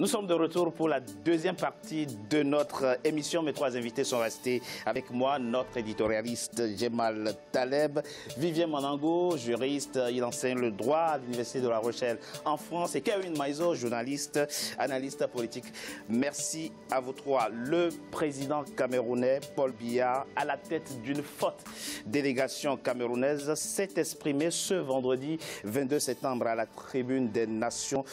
Nous sommes de retour pour la deuxième partie de notre émission. Mes trois invités sont restés avec moi. Notre éditorialiste Djemal Taleb, Vivien Manango, juriste, il enseigne le droit à l'Université de La Rochelle en France, et Kevin Maizo, journaliste, analyste politique. Merci à vous trois. Le président camerounais Paul Biya, à la tête d'une forte délégation camerounaise, s'est exprimé ce vendredi 22 septembre à la tribune des Nations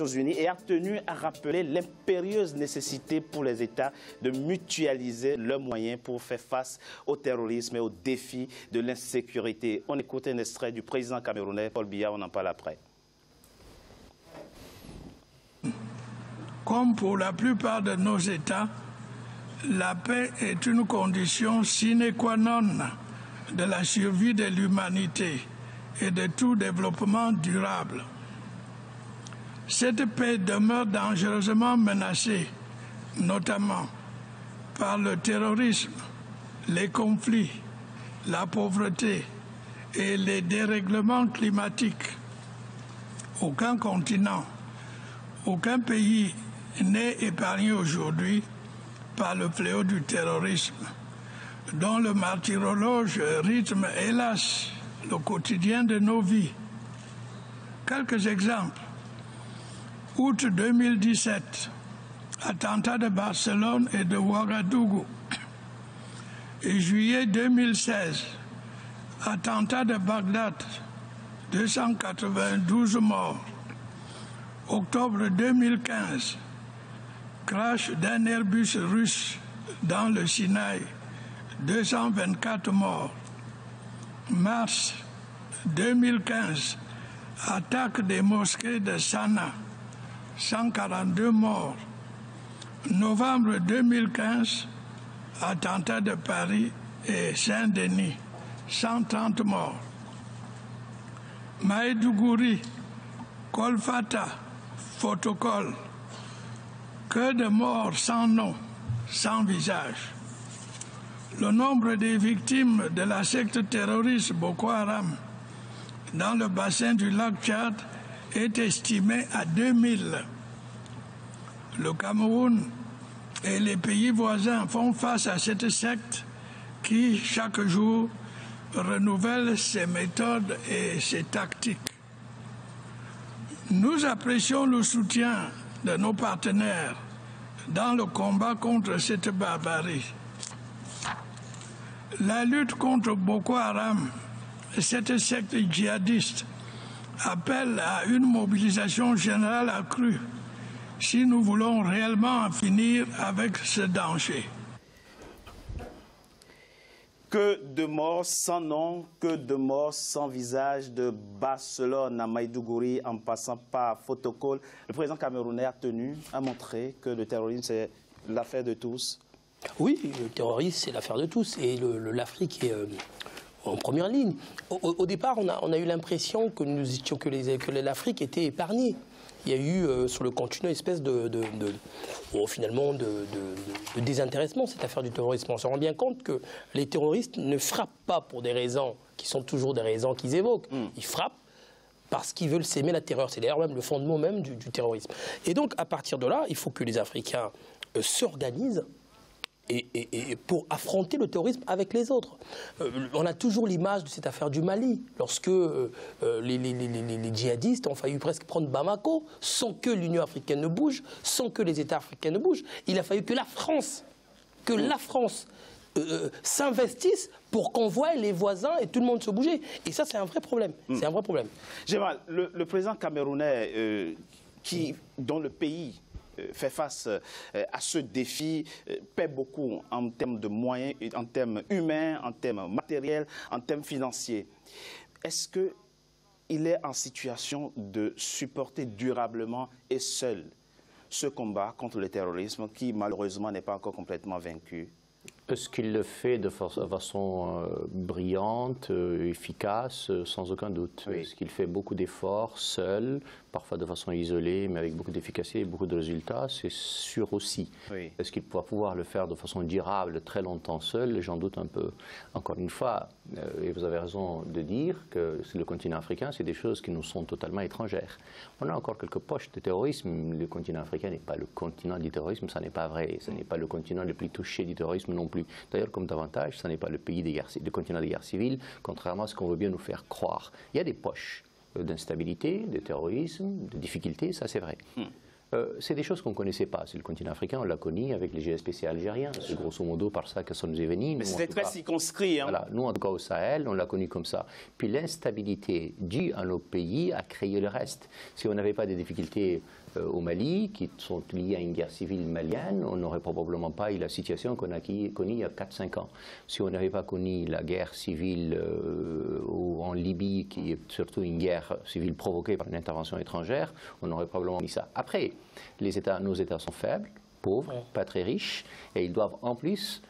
Unies et a tenu à rappeler l'impérieuse nécessité pour les États de mutualiser leurs moyens pour faire face au terrorisme et aux défis de l'insécurité. On écoute un extrait du président camerounais Paul Biya, on en parle après. Comme pour la plupart de nos États, la paix est une condition sine qua non de la survie de l'humanité et de tout développement durable. Cette paix demeure dangereusement menacée, notamment par le terrorisme, les conflits, la pauvreté et les dérèglements climatiques. Aucun continent, aucun pays n'est épargné aujourd'hui par le fléau du terrorisme, dont le martyrologe rythme, hélas, le quotidien de nos vies. Quelques exemples. Août 2017, attentat de Barcelone et de Ouagadougou. Et juillet 2016, attentat de Bagdad, 292 morts. Octobre 2015, crash d'un Airbus russe dans le Sinaï, 224 morts. Mars 2015, attaque des mosquées de Sanaa, 142 morts. Novembre 2015, attentat de Paris et Saint-Denis, 130 morts. Maïdougouri, Kolfata, Fotokol, que de morts sans nom, sans visage. Le nombre des victimes de la secte terroriste Boko Haram dans le bassin du lac Tchad est estimé à 2000. Le Cameroun et les pays voisins font face à cette secte qui, chaque jour, renouvelle ses méthodes et ses tactiques. Nous apprécions le soutien de nos partenaires dans le combat contre cette barbarie. La lutte contre Boko Haram, cette secte djihadiste, appelle à une mobilisation générale accrue si nous voulons réellement en finir avec ce danger. Que de morts sans nom, que de morts sans visage, de Barcelone à Maïdougouri en passant par Fotokol. Le président camerounais a tenu à montrer que le terrorisme c'est l'affaire de tous. Oui, le terrorisme c'est l'affaire de tous et l'Afrique est en première ligne. Au départ, on a eu l'impression que l'Afrique était épargnée. Il y a eu sur le continent une espèce de désintéressement, cette affaire du terrorisme. On se rend bien compte que les terroristes ne frappent pas pour des raisons qui sont toujours des raisons qu'ils évoquent. Ils frappent parce qu'ils veulent s'aimer la terreur. C'est d'ailleurs même le fondement même du terrorisme. Et donc, à partir de là, il faut que les Africains s'organisent et pour affronter le terrorisme avec les autres. On a toujours l'image de cette affaire du Mali, lorsque les djihadistes ont failli presque prendre Bamako, sans que l'Union africaine ne bouge, sans que les États africains ne bougent. Il a fallu que la France s'investisse pour qu'on voie les voisins et tout le monde se bouger. Et ça, c'est un vrai problème. C'est un vrai problème. Djemal, le président camerounais dont le pays fait face à ce défi, paie beaucoup en termes de moyens, en termes humains, en termes matériels, en termes financiers. Est-ce qu'il est en situation de supporter durablement et seul ce combat contre le terrorisme qui malheureusement n'est pas encore complètement vaincu? Est-ce qu'il le fait de façon brillante, efficace, sans aucun doute? Oui. Est-ce qu'il fait beaucoup d'efforts, seul, parfois de façon isolée, mais avec beaucoup d'efficacité et beaucoup de résultats? C'est sûr aussi. Oui. Est-ce qu'il va pouvoir le faire de façon durable, très longtemps seul? J'en doute un peu. Encore une fois, et vous avez raison de dire que le continent africain, c'est des choses qui nous sont totalement étrangères. On a encore quelques poches de terrorisme. Le continent africain n'est pas le continent du terrorisme, ça n'est pas vrai. Ce n'est pas le continent le plus touché du terrorisme non plus. D'ailleurs, comme davantage, ce n'est pas le continent des guerres civiles, contrairement à ce qu'on veut bien nous faire croire. Il y a des poches d'instabilité, de terrorisme, de difficultés, ça c'est vrai. C'est des choses qu'on ne connaissait pas. C'est le continent africain, on l'a connu avec les GSPC algériens. C'est grosso modo par ça que ça nous est venu. Mais c'était très circonscrit. Hein. Voilà, nous, en tout cas au Sahel, on l'a connu comme ça. Puis l'instabilité due à nos pays a créé le reste. Si on n'avait pas des difficultés au Mali, qui sont liées à une guerre civile malienne, on n'aurait probablement pas eu la situation qu'on a connue il y a 4-5 ans. Si on n'avait pas connu la guerre civile en Libye, qui est surtout une guerre civile provoquée par une intervention étrangère, on aurait probablement mis ça. Après, nos États sont faibles, pauvres, pas très riches, et ils doivent en plus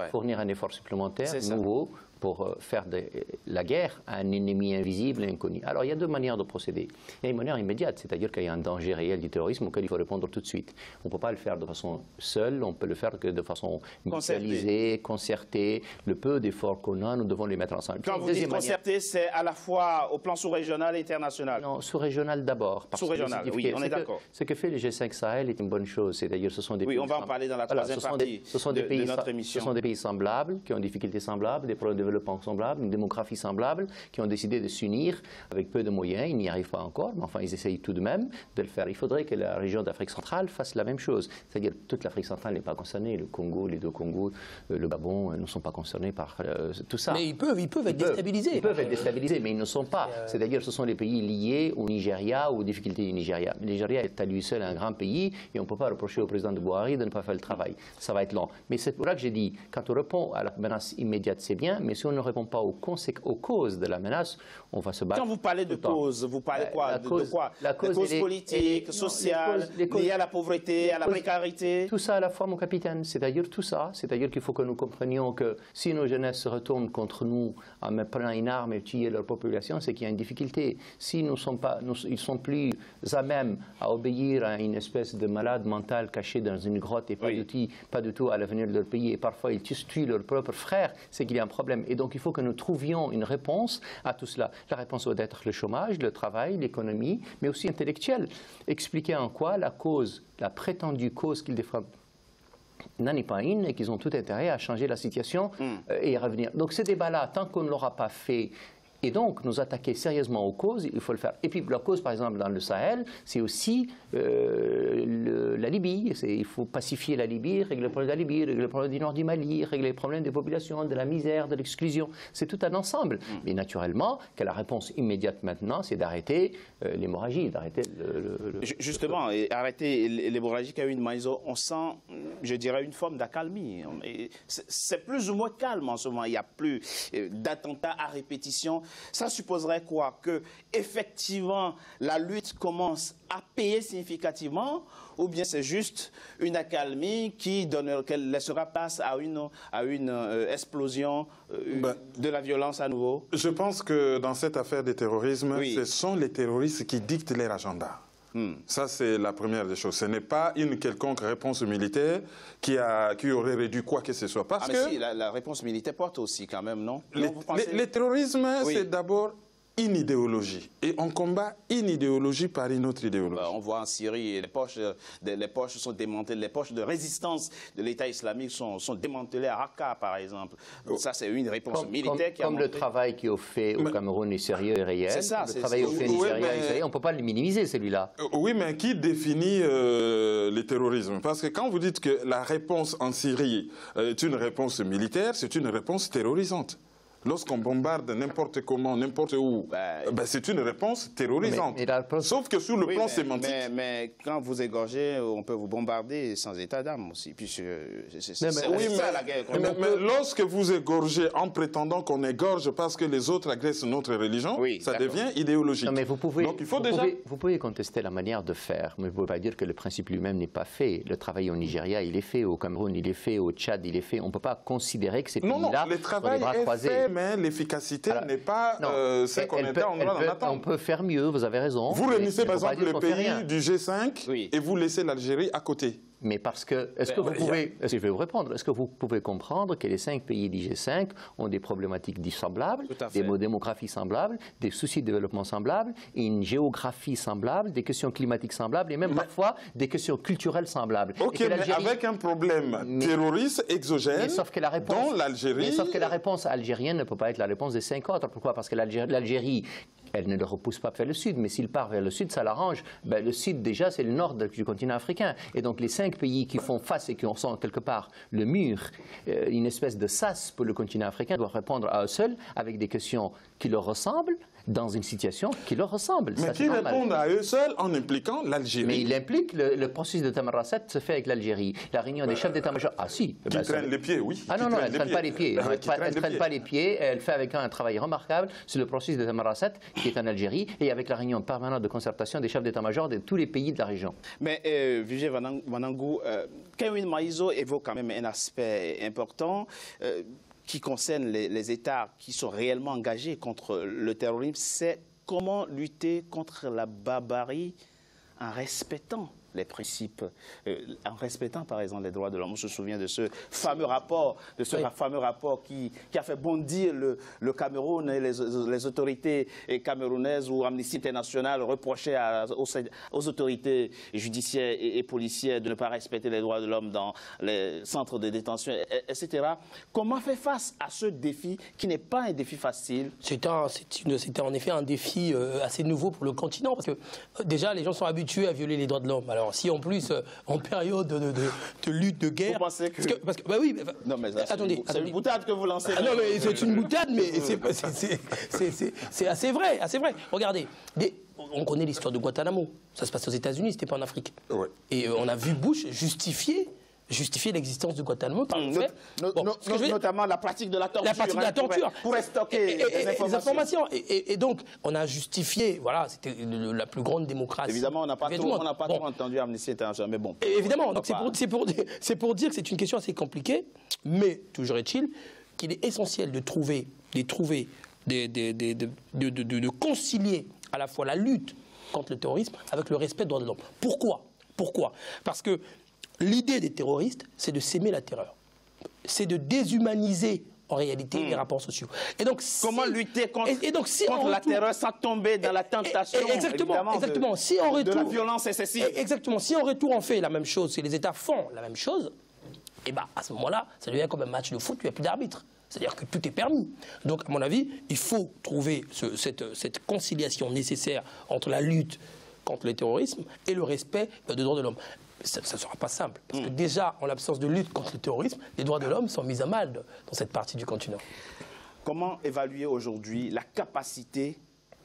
fournir un effort supplémentaire nouveau pour faire de la guerre à un ennemi invisible et inconnu. Alors il y a deux manières de procéder. Il y a une manière immédiate, c'est-à-dire qu'il y a un danger réel du terrorisme auquel il faut répondre tout de suite. On ne peut pas le faire de façon seule, on peut le faire que de façon mutualisée, concertée. Le peu d'efforts qu'on a, nous devons les mettre ensemble. Quand vous dites concerté, c'est à la fois au plan sous-régional et international? Non, sous-régional d'abord. Sous-régional, oui, on est d'accord. Ce que fait le G5 Sahel est une bonne chose, c'est-à-dire ce sont des pays... on va en parler dans la troisième partie de notre émission. Ce sont des pays semblables, qui ont des difficultés semblables, des problèmes de développement semblables, une démographie semblable, qui ont décidé de s'unir avec peu de moyens. Ils n'y arrivent pas encore, mais enfin, ils essayent tout de même de le faire. Il faudrait que la région d'Afrique centrale fasse la même chose. C'est-à-dire toute l'Afrique centrale n'est pas concernée. Le Congo, les deux Congos, le Gabon ne sont pas concernés par tout ça. Mais ils peuvent être déstabilisés. Ils peuvent être déstabilisés, mais ils ne sont pas. C'est-à-dire ce sont les pays liés au Nigeria ou aux difficultés du Nigeria. Le Nigeria est à lui seul un grand pays et on ne peut pas reprocher au président de Buhari de ne pas faire le travail. Ça va être long. Mais c'est pour ça que j'ai dit, quand on répond à la menace immédiate, c'est bien, mais si on ne répond pas aux causes de la menace, on va se battre. Quand vous parlez de causes, vous parlez quoi? De quoi? La cause politique, sociale, liée à la pauvreté, à la précarité? Tout ça à la fois, mon capitaine. C'est-à-dire tout ça. C'est-à-dire qu'il faut que nous comprenions que si nos jeunesses se retournent contre nous en prenant une arme et tuer leur population, c'est qu'il y a une difficulté. Si ils sont plus à même à obéir à une espèce de malade mental caché dans une grotte et pas du tout à l'avenir de leur pays, et parfois ils tuent leurs propres frères, c'est qu'il y a un problème. Et donc il faut que nous trouvions une réponse à tout cela. La réponse doit être le chômage, le travail, l'économie, mais aussi intellectuelle. Expliquer en quoi la prétendue cause qu'ils défendent n'en est pas une et qu'ils ont tout intérêt à changer la situation et à revenir. Donc ce débat-là, tant qu'on ne l'aura pas fait, et donc, nous attaquer sérieusement aux causes, il faut le faire. Et puis, la cause, par exemple, dans le Sahel, c'est aussi la Libye. Il faut pacifier la Libye, régler le problème de la Libye, régler le problème du nord du Mali, régler les problèmes des populations, de la misère, de l'exclusion. C'est tout un ensemble. Mais naturellement, que la réponse immédiate maintenant, c'est d'arrêter l'hémorragie, d'arrêter Justement, arrêter l'hémorragie qu'a eu une Maïso, on sent, je dirais, une forme d'accalmie. C'est plus ou moins calme en ce moment. Il n'y a plus d'attentats à répétition. Ça supposerait quoi? Que effectivement la lutte commence à payer significativement, ou bien c'est juste une accalmie qui laissera place à une explosion de la violence à nouveau? Je pense que dans cette affaire de terrorisme, ce sont les terroristes qui dictent leur agenda. Ça, c'est la première des choses. Ce n'est pas une quelconque réponse militaire qui aurait réduit quoi que ce soit. Parce que si, la réponse militaire porte aussi quand même, non? Le terrorisme, c'est d'abord une idéologie. Et on combat une idéologie par une autre idéologie. On voit en Syrie, les poches sont démantelées, les poches de résistance de l'État islamique sont démantelées à Raqqa, par exemple. Ça, c'est une réponse militaire qui a montré... le travail qui est fait au Cameroun est sérieux et réel. C'est ça. Le travail au fait au Nigeria est sérieux. On ne peut pas le minimiser, celui-là. Oui, mais qui définit le terrorisme? Parce que quand vous dites que la réponse en Syrie est une réponse militaire, c'est une réponse terrorisante. lorsqu'on bombarde n'importe comment, n'importe où, c'est une réponse terrorisante. Sauf que sur le plan sémantique... Mais quand vous égorgez, on peut vous bombarder sans état d'âme aussi. C'est ça la guerre. Mais lorsque vous égorgez en prétendant qu'on égorge parce que les autres agressent notre religion, ça devient idéologique. Non, mais vous pouvez, donc il faut vous pouvez contester la manière de faire, mais vous ne pouvez pas dire que le principe lui-même n'est pas fait. Le travail au Nigeria, il est fait. Au Cameroun, il est fait. Au Tchad, il est fait. On ne peut pas considérer que ces pays-là non, le travail est fait, mais l'efficacité n'est pas ce qu'on était en droit d'en attendre. On peut faire mieux, vous avez raison. Vous réunissez par exemple les pays du G5 et vous laissez l'Algérie à côté. Mais parce que, est-ce que vous pouvez, je vais vous répondre, est-ce que vous pouvez comprendre que les 5 pays du G5 ont des problématiques semblables, des démographies semblables, des soucis de développement semblables, une géographie semblable, des questions climatiques semblables et même parfois des questions culturelles semblables. Ok, mais avec un problème terroriste exogène dans l'Algérie... Sauf que la réponse algérienne ne peut pas être la réponse des 5 autres. Pourquoi? Parce que l'Algérie, elle ne le repousse pas vers le sud, mais s'il part vers le sud, ça l'arrange. Le sud, déjà, c'est le nord du continent africain. Et donc, les 5 pays qui font face et qui sont quelque part le mur, une espèce de sas pour le continent africain, doivent répondre à eux seuls avec des questions qui leur ressemblent, dans une situation qui leur ressemble. Mais qui répondent à eux seuls en impliquant l'Algérie. Mais il implique, le processus de Tamarasset se fait avec l'Algérie. La réunion des chefs d'état-major... Ah si. Qui traîne les pieds, oui. Ah non, elle ne traîne pas les pieds. Elle ne traîne pas les pieds. Elle fait avec un travail remarquable sur le processus de Tamarasset, qui est en Algérie, et avec la réunion permanente de concertation des chefs d'état-major de tous les pays de la région. Mais Vijay Wanangou, Kewin Maïso évoque quand même un aspect important qui concerne les États qui sont réellement engagés contre le terrorisme, c'est comment lutter contre la barbarie en respectant les principes, en respectant par exemple les droits de l'homme. On se souvient de ce fameux rapport, qui a fait bondir le Cameroun et les autorités camerounaises, où Amnesty International reprochait aux autorités judiciaires et policières de ne pas respecter les droits de l'homme dans les centres de détention, etc. Comment faire face à ce défi qui n'est pas un défi facile? C'était en effet un défi assez nouveau pour le continent, parce que déjà les gens sont habitués à violer les droits de l'homme. Alors si en plus, en période de lutte, de guerre... Vous pensez que... bah oui, non mais attendez, c'est une boutade que vous lancez. Ah non mais c'est une boutade, mais c'est assez vrai, assez vrai. Regardez, on connaît l'histoire de Guantanamo. Ça se passe aux États-Unis, c'était pas en Afrique. Ouais. Et on a vu Bush justifier l'existence de Guantanamo par le fait... notamment la pratique de la torture. La pratique de la torture. Pour stocker les informations. Et donc, on a justifié, voilà, c'était la plus grande démocratie. Évidemment, on n'a pas trop entendu Amnesty International, mais bon. Évidemment, donc c'est pour dire que c'est une question assez compliquée, mais toujours est-il qu'il est essentiel de concilier à la fois la lutte contre le terrorisme avec le respect des droits de l'homme. Pourquoi? Parce que l'idée des terroristes, c'est de s'aimer la terreur. C'est de déshumaniser, en réalité, les rapports sociaux. Et donc, comment lutter contre la terreur sans tomber dans la tentation exactement. Si en retour, de la violence excessive. Exactement. Si en retour, on fait la même chose, si les États font la même chose, et ben, à ce moment-là, ça devient comme un match de foot, il n'y a plus d'arbitre. C'est-à-dire que tout est permis. Donc, à mon avis, il faut trouver cette conciliation nécessaire entre la lutte contre le terrorisme et le respect des droits de l'homme. Ça ne sera pas simple, parce que déjà, en l'absence de lutte contre le terrorisme, les droits de l'homme sont mis à mal dans cette partie du continent. Comment évaluer aujourd'hui la capacité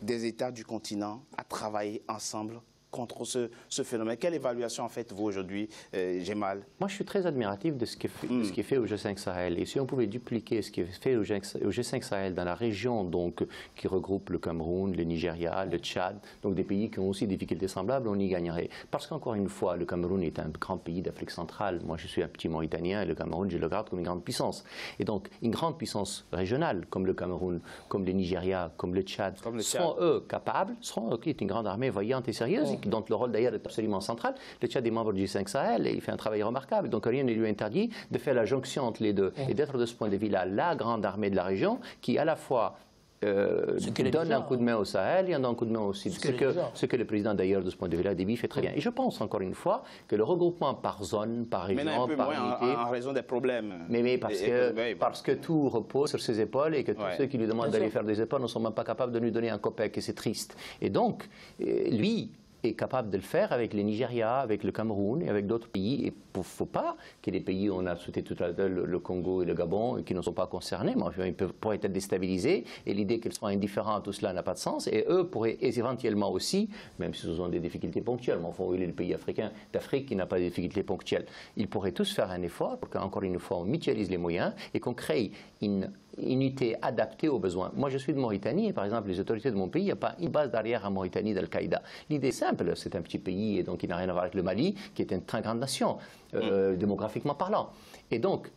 des États du continent à travailler ensemble contre ce phénomène? Quelle évaluation en faites-vous aujourd'hui, Jemal? Moi, je suis très admiratif de ce qui est fait au G5 Sahel. Et si on pouvait dupliquer ce qui est fait au G5 Sahel dans la région donc, qui regroupe le Cameroun, le Nigeria, le Tchad, donc des pays qui ont aussi des difficultés semblables, on y gagnerait. Parce qu'encore une fois, le Cameroun est un grand pays d'Afrique centrale. Moi, je suis un petit Mauritanien et le Cameroun, je le regarde comme une grande puissance. Et donc, une grande puissance régionale, comme le Cameroun, comme le Nigeria, comme le Tchad, seront eux capables, qui est une grande armée voyante et sérieuse, dont le rôle d'ailleurs est absolument central. Le Tchad est membre du G5 Sahel et il fait un travail remarquable. Donc rien ne lui interdit de faire la jonction entre les deux et d'être de ce point de vue-là la grande armée de la région qui à la fois donne un coup de main au Sahel et un coup de main au Sud. Ce que le président d'ailleurs de ce point de vue-là, Déby, fait très bien. Et je pense encore une fois que le regroupement par zone, par région, par unité... en raison des problèmes. Mais parce que tout repose sur ses épaules et que tous ceux qui lui demandent d'aller faire des efforts ne sont même pas capables de lui donner un copec et c'est triste. Et donc, lui... est capable de le faire avec le Nigeria, avec le Cameroun et avec d'autres pays. Et il ne faut pas que les pays, on a cité tout à l'heure le Congo et le Gabon, qui ne sont pas concernés, mais enfin, ils pourraient être déstabilisés. Et l'idée qu'ils soient indifférents à tout cela n'a pas de sens. Et eux pourraient éventuellement aussi, même si ils ont des difficultés ponctuelles, mais enfin, il est le pays africain d'Afrique qui n'a pas de difficultés ponctuelles, ils pourraient tous faire un effort pour qu'encore une fois, on mutualise les moyens et qu'on crée une unité adaptée aux besoins. Moi, je suis de Mauritanie et par exemple, les autorités de mon pays, il n'y a pas une base d'arrière en Mauritanie d'Al-Qaïda. L'idée est simple, c'est un petit pays et donc il n'a rien à voir avec le Mali, qui est une très grande nation, démographiquement parlant. Et donc,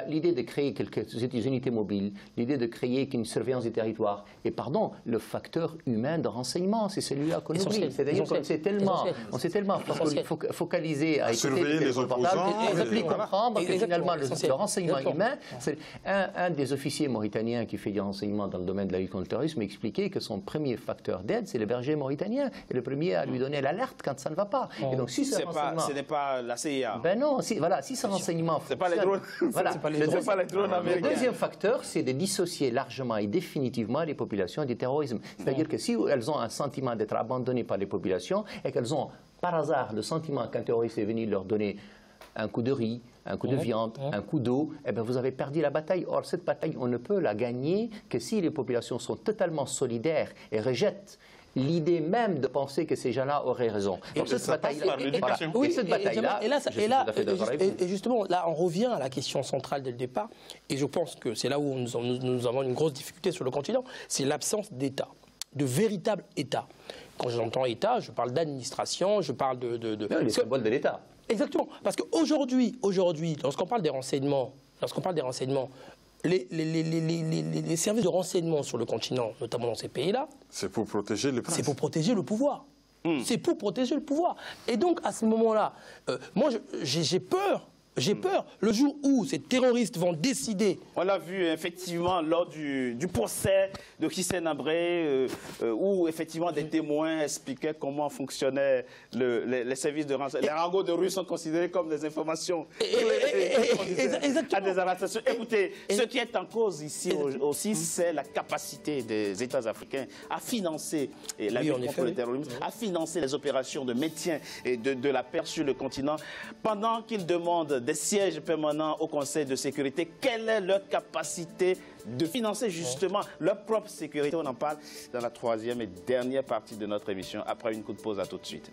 l'idée de créer quelques unités mobiles, l'idée de créer une surveillance du territoire, et pardon, le facteur humain de renseignement, c'est celui-là qu'on oublie. C'est-à-dire qu'on s'est tellement focalisé à surveiller les opposants, on oublie comprendre que finalement le renseignement humain, c'est un des officiers mauritaniens qui fait du renseignement dans le domaine de la lutte contre le terrorisme expliquait que son premier facteur d'aide, c'est le berger mauritanien, et le premier à lui donner l'alerte quand ça ne va pas. Et donc si ce n'est pas la CIA. Ben non, si ce renseignement c'est pas les drones. Voilà. Le deuxième facteur, c'est de dissocier largement et définitivement les populations du terrorisme. C'est-à-dire que si elles ont un sentiment d'être abandonnées par les populations et qu'elles ont par hasard le sentiment qu'un terroriste est venu leur donner un coup de riz, un coup de viande, un coup d'eau, eh bien vous avez perdu la bataille. Or, cette bataille, on ne peut la gagner que si les populations sont totalement solidaires et rejettent l'idée même de penser que ces gens-là auraient raison. Donc cette bataille-là, et justement, là, on revient à la question centrale dès le départ, et je pense que c'est là où nous avons une grosse difficulté sur le continent, c'est l'absence d'État, de véritable État. Quand j'entends État, je parle d'administration, je parle de les symboles de l'État. Exactement, parce qu'aujourd'hui, lorsqu'on parle des renseignements, les services de renseignement sur le continent, notamment dans ces pays-là, c'est pour protéger les princes. C'est pour protéger le pouvoir. C'est pour protéger le pouvoir. Et donc, à ce moment-là, moi, j'ai peur. J'ai peur. Le jour où ces terroristes vont décider... On l'a vu effectivement lors du procès de Hissène Habré, où effectivement des témoins expliquaient comment fonctionnaient les services de renseignement. Les ragots de rue sont considérés comme des informations. À des arrestations. Écoutez, ce qui est en cause ici aussi, c'est la capacité des États africains à financer la lutte contre le terrorisme, à financer les opérations de maintien et de la paix sur le continent, pendant qu'ils demandent des sièges permanents au Conseil de sécurité. Quelle est leur capacité de financer justement leur propre sécurité? On en parle dans la troisième et dernière partie de notre émission. Après une courte pause, à tout de suite.